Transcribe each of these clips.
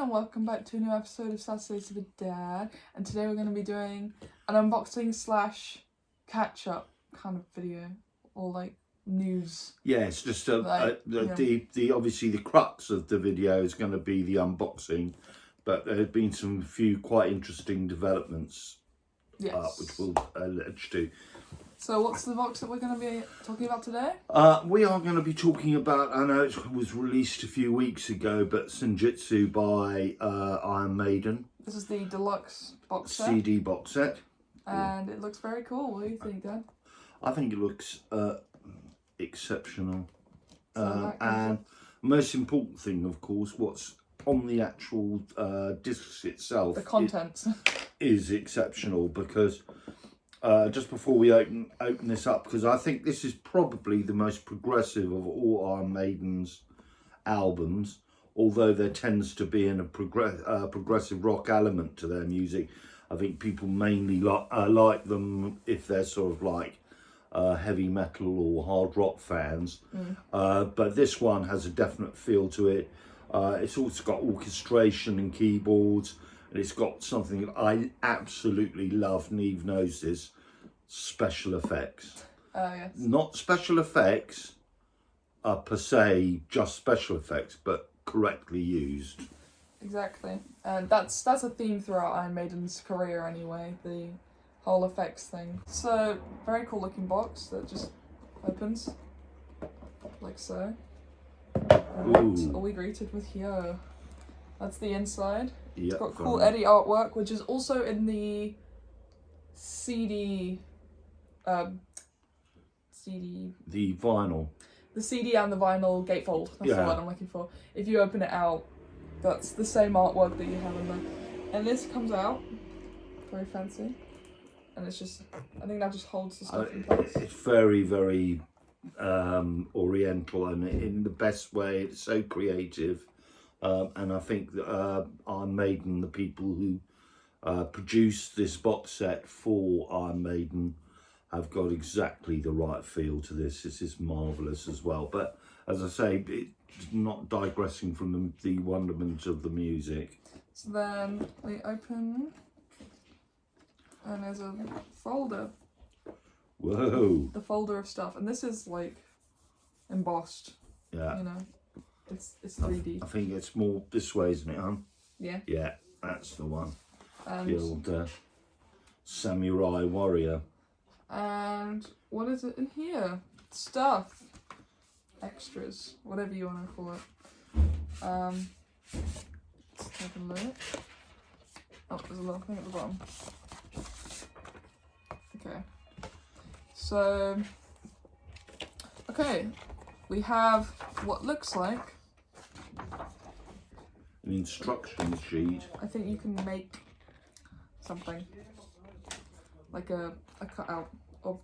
and welcome back to a new episode of Saturdays with Dad. And today we're going to be doing an unboxing / catch-up kind of video, or like news. Yeah, it's just the obviously the crux of the video is going to be the unboxing, but there have been some few quite interesting developments, which we'll allude to. So what's the box that we're going to be talking about today? We are going to be talking about, I know it was released a few weeks ago, but Senjutsu by Iron Maiden. This is the deluxe box set. CD box set. And it looks very cool. What do you think, Dad? I think it looks exceptional. And most important thing, of course, what's on the actual disc itself. The contents. Is exceptional, because just before we open this up, because I think this is probably the most progressive of all Iron Maiden's albums, although there tends to be a progressive rock element to their music. I think people mainly like them if they're sort of like heavy metal or hard rock fans. But this one has a definite feel to it. It's also got orchestration and keyboards. And it's got something that I absolutely love. Neve knows this: special effects. Yes. Not special effects per se, just special effects, but correctly used. Exactly, and that's a theme throughout Iron Maiden's career anyway. The whole effects thing. So very cool looking box that just opens like so. And are we greeted with here? That's the inside. Yep, it's got cool Eddie artwork, which is also in the CD. The vinyl. The CD and the vinyl gatefold. That's the word I'm looking for. If you open it out, that's the same artwork that you have in there. And this comes out very fancy, and it's just, I think that just holds the stuff in place. It's very, very oriental, and in the best way. It's so creative. And I think that Iron Maiden, the people who produced this box set for Iron Maiden, have got exactly the right feel to this. This is marvellous as well. But as I say, it's not digressing from the wonderment of the music. So then we open, and there's a folder. Whoa! The folder of stuff, and this is like embossed. Yeah. You know. It's 3D. I think it's more this way, isn't it, hon? Yeah. Yeah, that's the one. And the old samurai warrior. And what is it in here? Stuff. Extras. Whatever you want to call it. Let's take a look. Oh, there's a little thing at the bottom. Okay. So, okay. We have what looks like an instruction sheet. I think you can make something like a cutout of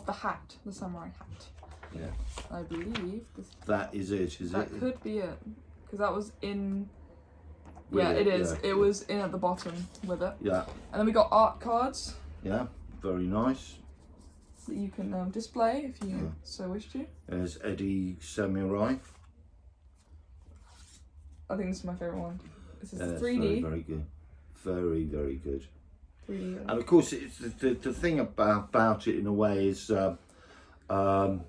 the hat, the samurai hat. Yeah. I believe that is it. That could be it, because that was in. It is. Yeah. It was in at the bottom with it. Yeah. And then we got art cards. Yeah. Very nice. That you can display if you so wish to. There's Eddie Samurai. I think this is my favourite one. This is 3D. Very, very good. Very, very good. 3D. And of course, it's the thing about it in a way is that I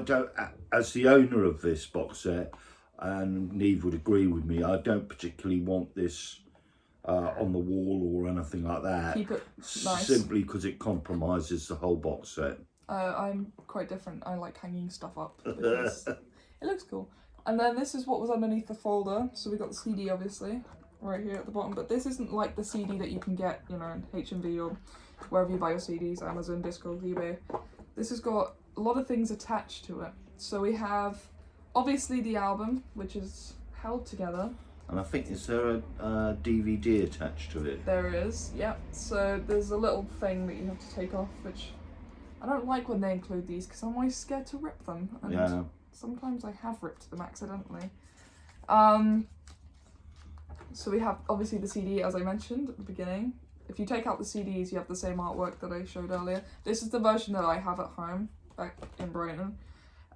don't, as the owner of this box set, and Neve would agree with me, I don't particularly want this on the wall or anything like that. Keep it nice. Simply because it compromises the whole box set. I'm quite different. I like hanging stuff up because it looks cool. And then this is what was underneath the folder. So we got the CD, obviously, right here at the bottom. But this isn't like the CD that you can get, you know, in HMV or wherever you buy your CDs, Amazon, Discogs, eBay. This has got a lot of things attached to it. So we have, obviously, the album, which is held together. And I think, is there a DVD attached to it? There is, yep. So there's a little thing that you have to take off, which I don't like when they include these because I'm always scared to rip them. And sometimes I have ripped them accidentally. So we have, obviously, the CD, as I mentioned at the beginning. If you take out the CDs, you have the same artwork that I showed earlier. This is the version that I have at home, back in Brighton.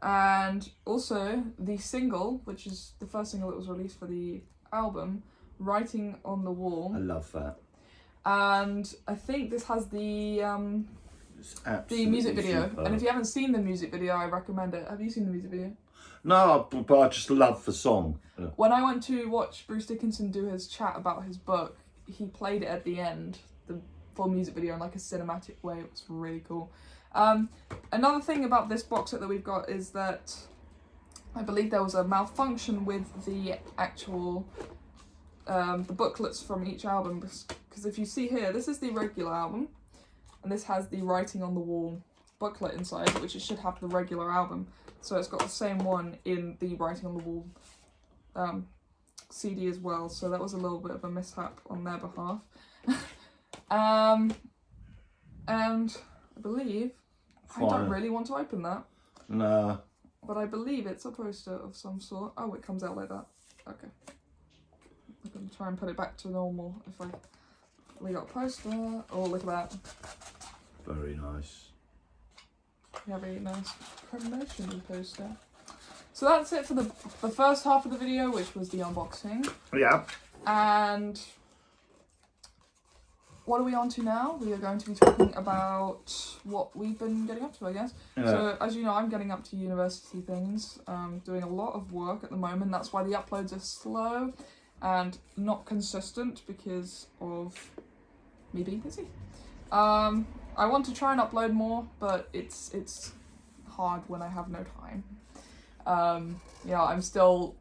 And also the single, which is the first single that was released for the album, Writing on the Wall. I love that. And I think this has the music video. Superb. And if you haven't seen the music video, I recommend it. Have you seen the music video? No, but I just love the song. When I went to watch Bruce Dickinson do his chat about his book, he played it at the end, the full music video, in like a cinematic way. It was really cool. Another thing about this box set that we've got is that I believe there was a malfunction with the actual the booklets from each album, because if you see here, this is the regular album and this has the Writing on the Wall booklet inside, which it should have the regular album, so it's got the same one in the Writing on the Wall CD as well, so that was a little bit of a mishap on their behalf. And I believe I don't really want to open that. No. But I believe it's a poster of some sort. Oh, it comes out like that. Okay. I'm going to try and put it back to normal. We got a poster. Oh, look at that. Very nice. Yeah, very nice promotional poster. So that's it for the first half of the video, which was the unboxing. Yeah. And what are we on to now? We are going to be talking about what we've been getting up to, I guess. Yeah. So, as you know, I'm getting up to university things, doing a lot of work at the moment. That's why the uploads are slow and not consistent because of me being busy. I want to try and upload more, but it's hard when I have no time. I'm still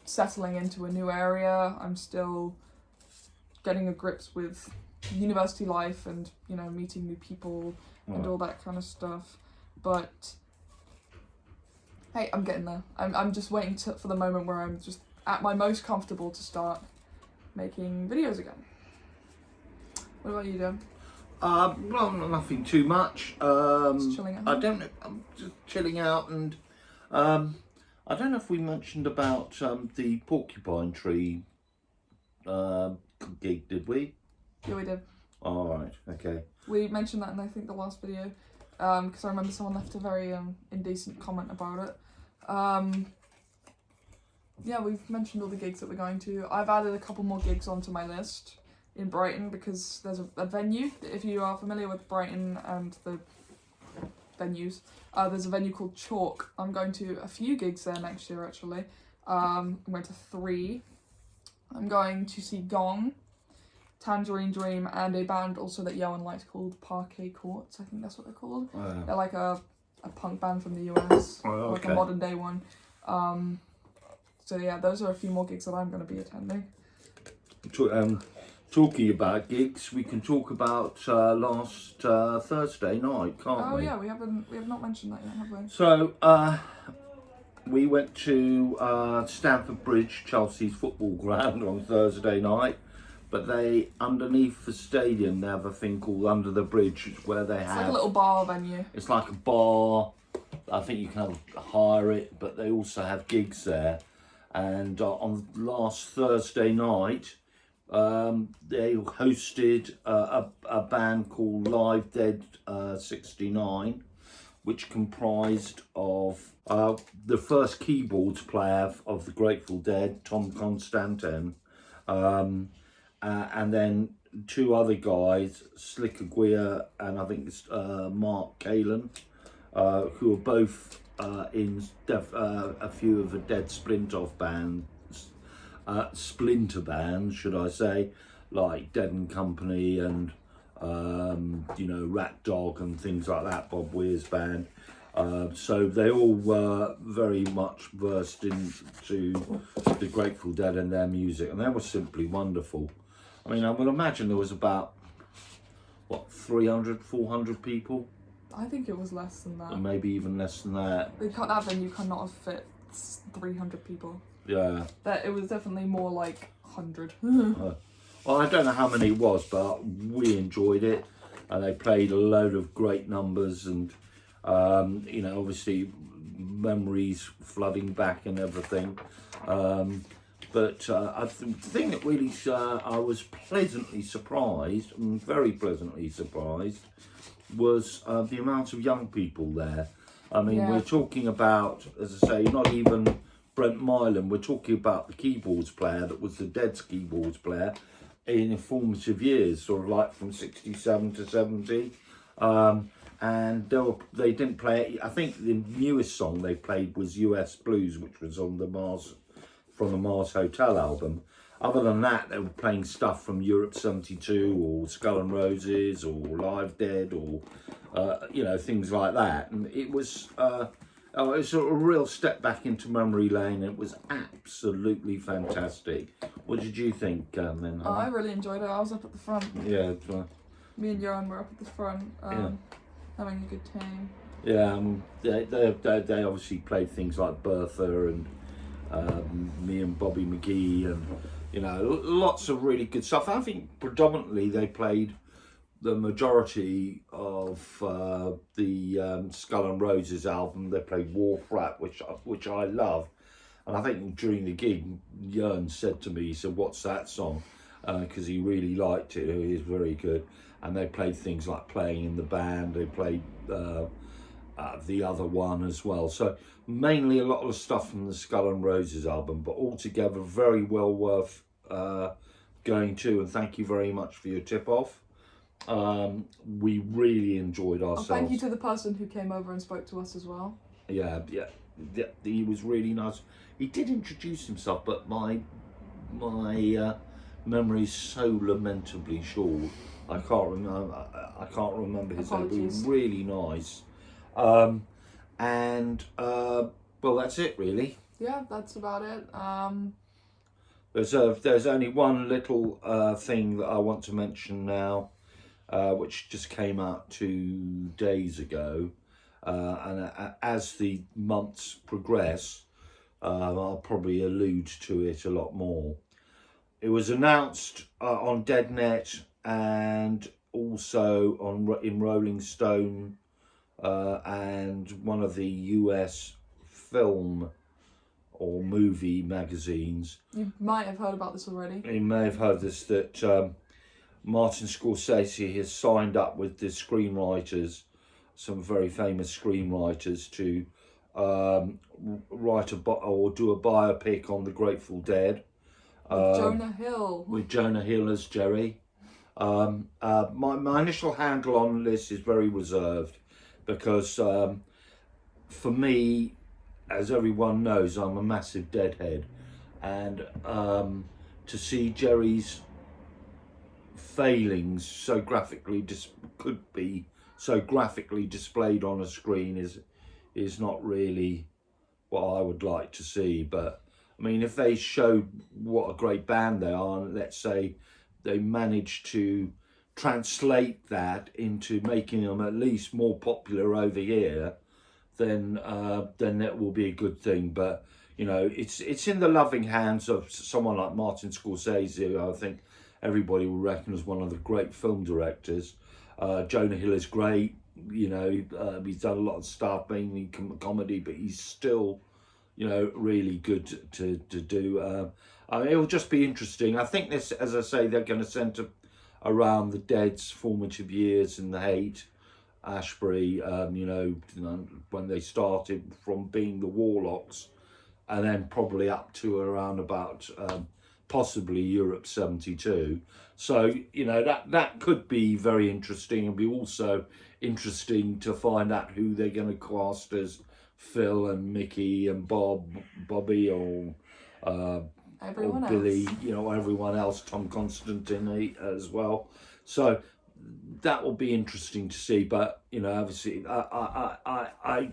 settling into a new area. I'm still getting a grips with university life and, meeting new people and all that kind of stuff. But hey, I'm getting there. I'm just waiting for the moment where I'm just at my most comfortable to start making videos again. What about you, Dan? Well, nothing too much. Just chilling at home? I don't know. I'm just chilling out, and I don't know if we mentioned about the porcupine tree gig, did we? Yeah, we did. All right. Okay. We mentioned that in, I think, the last video, because I remember someone left a very indecent comment about it. Yeah, we've mentioned all the gigs that we're going to. I've added a couple more gigs onto my list in Brighton because there's a venue. If you are familiar with Brighton and the venues, there's a venue called Chalk. I'm going to a few gigs there next year, actually. I'm going to 3. I'm going to see Gong, Tangerine Dream, and a band also that Yoan likes called Parquet Courts. I think that's what they're called. Oh, yeah. They're like a punk band from the US, Oh, like a okay. modern day one. So yeah, those are a few more gigs that I'm going to be attending. Talking about gigs, we can talk about last Thursday night, can't we? Oh yeah, we have not mentioned that yet, have we? So we went to Stamford Bridge, Chelsea's football ground, on Thursday night. But they, underneath the stadium, they have a thing called Under the Bridge, where they have... It's like a little bar venue. It's like a bar. I think you can hire it, but they also have gigs there. And on last Thursday night, they hosted a band called Live Dead 69, which comprised of the first keyboards player of the Grateful Dead, Tom Constantin, and then 2 other guys, Slick Aguirre and I think it's Mark Kalen, who are both in a few of the Dead Splinter bands, should I say, like Dead and Company and Rat Dog and things like that, Bob Weir's band. So they all were very much versed into the Grateful Dead and their music, and they were simply wonderful. I mean, I would imagine there was about, 300, 400 people? I think it was less than that. Or maybe even less than that. That venue cannot have fit 300 people. Yeah. It was definitely more like 100. Well, I don't know how many it was, but we enjoyed it. And they played a load of great numbers and, obviously memories flooding back and everything. But I think the thing that really I was pleasantly surprised, very pleasantly surprised, was the amount of young people there. I mean, Yeah. we're talking about, as I say, not even Brent Mylan. We're talking about the keyboards player that was the Dead's keyboards player in formative years, sort of like from 67 to 70. And they didn't play. I think the newest song they played was US Blues, which was on the Mars Hotel album. Other than that, they were playing stuff from Europe 72 or Skull and Roses or Live Dead or you know, things like that. And it was a real step back into memory lane. It was absolutely fantastic. What did you think, then? Oh, I really enjoyed it. I was up at the front. Yeah. Me and Johan were up at the front, having a good time. Yeah, they obviously played things like Bertha and me and Bobby McGee and, you know, lots of really good stuff. I think predominantly they played the majority of the Skull and Roses album. They played War Frat, which I love. And I think during the gig, Jörn said to me, he said, "What's that song?" Because he really liked it. It was very good. And they played things like Playing in the Band. They played the other one as well. So mainly a lot of stuff from the Skull and Roses album, but altogether very well worth going to. And thank you very much for your tip-off. We really enjoyed ourselves. Thank you to the person who came over and spoke to us as well. Yeah, he was really nice. He did introduce himself, but my memory's so lamentably short. I can't remember his name. He was really nice. Well, that's it really. Yeah, that's about it. There's only one little thing that I want to mention now, which just came out 2 days ago, and as the months progress, I'll probably allude to it a lot more. It was announced on DeadNet and also in Rolling Stone and one of the US film or movie magazines. You might have heard about this already. You may have heard this, that Martin Scorsese has signed up with the screenwriters, some very famous screenwriters, to write or do a biopic on the Grateful Dead. Jonah Hill. With Jonah Hill as Jerry. My initial handle on this is very reserved because for me, as everyone knows, I'm a massive Deadhead, and to see Jerry's failings so graphically displayed on a screen is not really what I would like to see. But I mean, if they showed what a great band they are, and let's say they managed to translate that into making them at least more popular over here, then that will be a good thing. But you know, it's in the loving hands of someone like Martin Scorsese, who I think everybody will reckon as one of the great film directors. Jonah Hill is great. You know, he's done a lot of stuff, mainly comedy, but he's still, you know, really good to do. It'll just be interesting. I think this, as I say, they're going to centre around the Dead's formative years and the hate, Ashbury, you know, when they started from being the Warlocks, and then probably up to around about possibly Europe 72. So, you know, that could be very interesting, and be also interesting to find out who they're going to cast as Phil and Mickey and Bobby, or Billy, you know, everyone else, Tom Constantine as well. So that will be interesting to see. But you know, obviously, I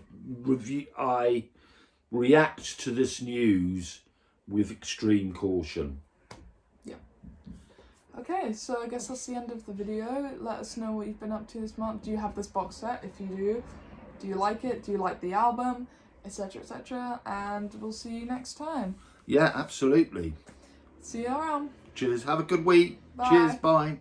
react to this news with extreme caution. Yeah. Okay, so I guess that's the end of the video. Let us know what you've been up to this month. Do you have this box set? If you do you like it? Do you like the album? Etc. etc. And we'll see you next time. Yeah, absolutely. See you around. Cheers. Have a good week. Bye. Cheers. Bye.